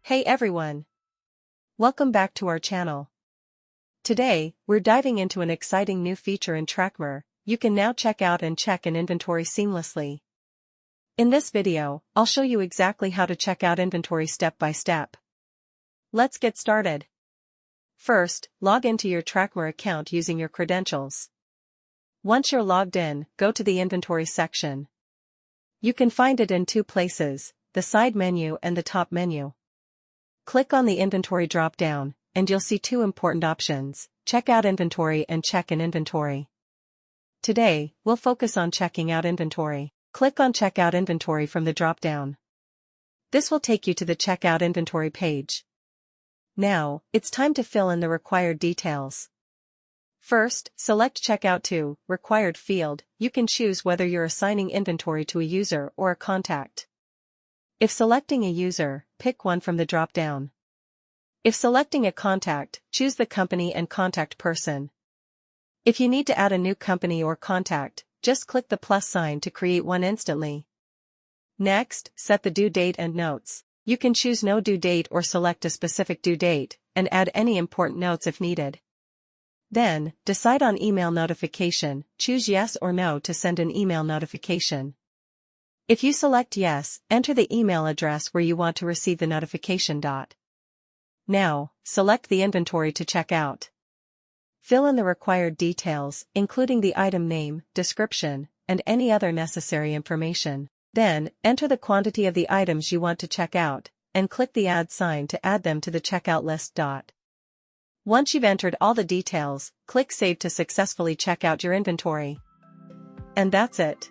Hey everyone! Welcome back to our channel. Today, we're diving into an exciting new feature in Tracmor. You can now check out and check an inventory seamlessly. In this video, I'll show you exactly how to check out inventory step by step. Let's get started. First, log into your Tracmor account using your credentials. Once you're logged in, go to the inventory section. You can find it in two places, the side menu and the top menu. Click on the inventory drop-down, and you'll see two important options, check out inventory and check in inventory. Today, we'll focus on checking out inventory. Click on check out inventory from the drop-down. This will take you to the checkout inventory page. Now, it's time to fill in the required details. First, select Checkout to Required field. You can choose whether you're assigning inventory to a user or a contact. If selecting a user, pick one from the drop-down. If selecting a contact, choose the company and contact person. If you need to add a new company or contact, just click the plus sign to create one instantly. Next, set the due date and notes. You can choose no due date or select a specific due date, and add any important notes if needed. Then, decide on email notification, choose yes or no to send an email notification. If you select yes, enter the email address where you want to receive the notification. Now, select the inventory to check out. Fill in the required details, including the item name, description, and any other necessary information. Then, enter the quantity of the items you want to check out, and click the add sign to add them to the checkout list. Once you've entered all the details, click Save to successfully check out your inventory. And that's it.